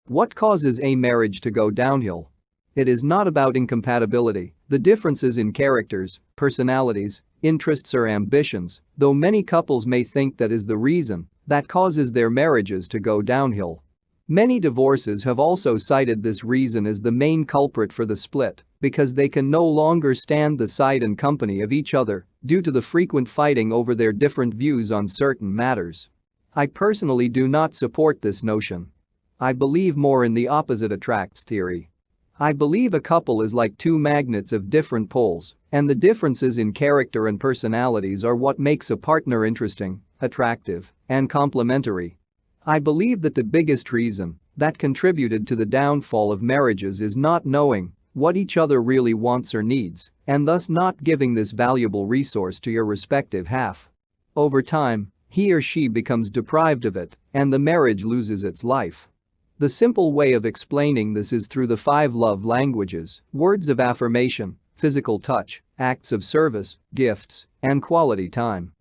What causes a marriage to go downhill? It is not about incompatibility, the differences in characters, personalities, interests or ambitions, though many couples may think that is the reason that causes their marriages to go downhill. Many divorces have also cited this reason as the main culprit for the split because they can no longer stand the sight and company of each other due to the frequent fighting over their different views on certain matters. I personally do not support this notion. I believe more in the opposite attracts theory. I believe a couple is like two magnets of different poles, and the differences in character and personalities are what makes a partner interesting, attractive, and complementary. I believe that the biggest reason that contributed to the downfall of marriages is not knowing what each other really wants or needs, and thus not giving this valuable resource to your respective half. Over time, he or she becomes deprived of it, and the marriage loses its life. The simple way of explaining this is through the 5 love languages: words of affirmation, physical touch, acts of service, gifts, and quality time.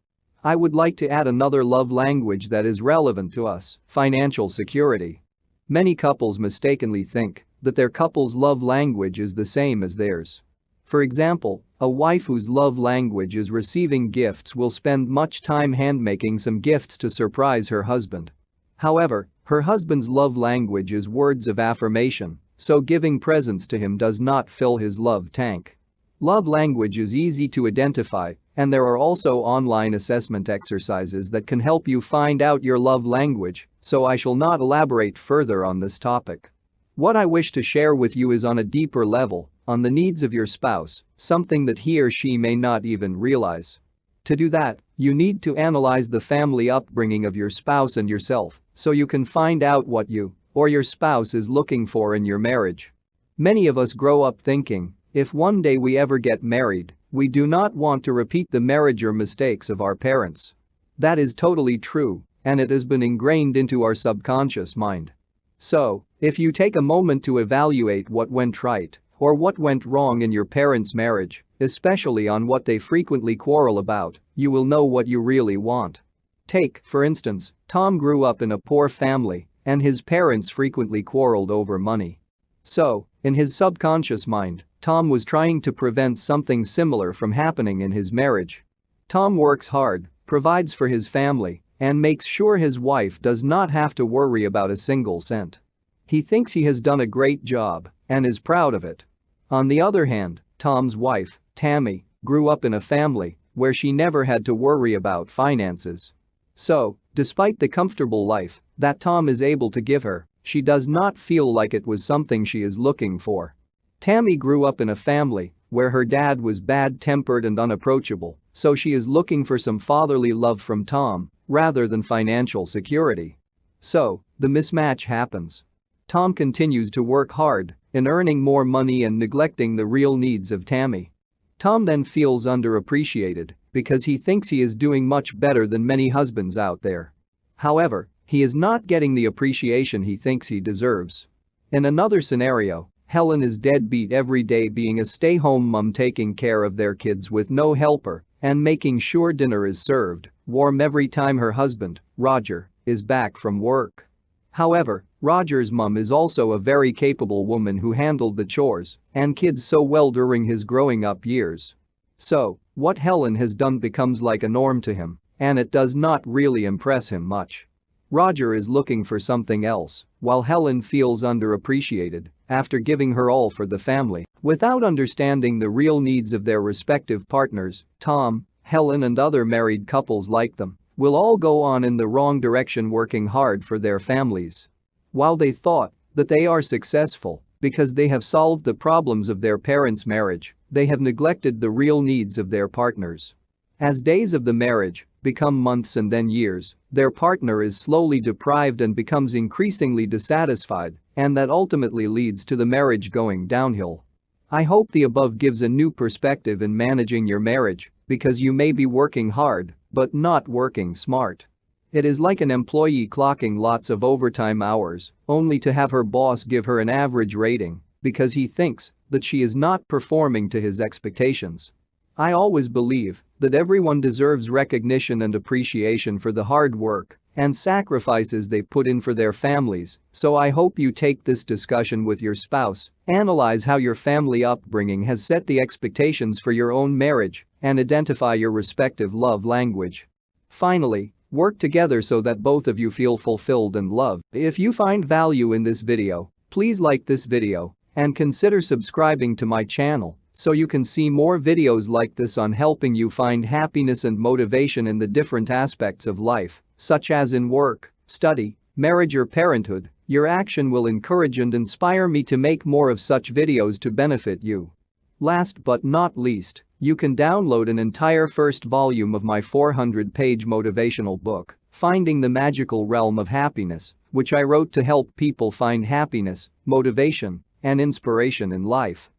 I would like to add another love language that is relevant to us: financial security. Many couples mistakenly think that their couple's love language is the same as theirs. For example, a wife whose love language is receiving gifts will spend much time handmaking some gifts to surprise her husband. However, her husband's love language is words of affirmation, so giving presents to him does not fill his love tank. Love language is easy to identify, and there are also online assessment exercises that can help you find out your love language, so I shall not elaborate further on this topic. What I wish to share with you is on a deeper level, on the needs of your spouse, something that he or she may not even realize. To do that, you need to analyze the family upbringing of your spouse and yourself so you can find out what you or your spouse is looking for in your marriage. Many of us grow up thinking, if one day we ever get married, we do not want to repeat the marriage or mistakes of our parents. That is totally true, and it has been ingrained into our subconscious mind. So, if you take a moment to evaluate what went right or what went wrong in your parents' marriage, especially on what they frequently quarrel about, you will know what you really want. Take, for instance, Tom grew up in a poor family, and his parents frequently quarreled over money. So, in his subconscious mind, Tom was trying to prevent something similar from happening in his marriage. Tom works hard, provides for his family, and makes sure his wife does not have to worry about a single cent. He thinks he has done a great job and is proud of it. On the other hand, Tom's wife, Tammy, grew up in a family where she never had to worry about finances. So, despite the comfortable life that Tom is able to give her, she does not feel like it was something she is looking for. Tammy grew up in a family where her dad was bad-tempered and unapproachable, so she is looking for some fatherly love from Tom rather than financial security. So, the mismatch happens. Tom continues to work hard in earning more money and neglecting the real needs of Tammy. Tom then feels underappreciated because he thinks he is doing much better than many husbands out there. However, he is not getting the appreciation he thinks he deserves. In another scenario, Helen is deadbeat every day, being a stay-home mom, taking care of their kids with no helper and making sure dinner is served warm every time her husband, Roger, is back from work. However, Roger's mom is also a very capable woman who handled the chores and kids so well during his growing up years. So, what Helen has done becomes like a norm to him, and it does not really impress him much. Roger is looking for something else, while Helen feels underappreciated after giving her all for the family. Without understanding the real needs of their respective partners, Tom, Helen and other married couples like them will all go on in the wrong direction, working hard for their families. While they thought that they are successful because they have solved the problems of their parents' marriage, they have neglected the real needs of their partners. As days of the marriage become months and then years, their partner is slowly deprived and becomes increasingly dissatisfied, and that ultimately leads to the marriage going downhill. I hope the above gives a new perspective in managing your marriage, because you may be working hard but not working smart. It is like an employee clocking lots of overtime hours only to have her boss give her an average rating because he thinks that she is not performing to his expectations. I always believe that everyone deserves recognition and appreciation for the hard work and sacrifices they put in for their families, so I hope you take this discussion with your spouse, analyze how your family upbringing has set the expectations for your own marriage, and identify your respective love language. Finally, work together so that both of you feel fulfilled and loved. If you find value in this video, please like this video and consider subscribing to my channel so you can see more videos like this on helping you find happiness and motivation in the different aspects of life, such as in work, study, marriage or parenthood. Your action will encourage and inspire me to make more of such videos to benefit you. Last but not least, you can download an entire first volume of my 400-page motivational book, Finding the Magical Realm of Happiness, which I wrote to help people find happiness, motivation, and inspiration in life.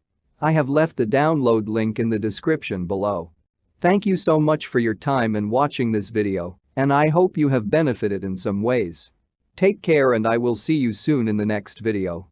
I have left the download link in the description below. Thank you so much for your time and watching this video, and I hope you have benefited in some ways. Take care and I will see you soon in the next video.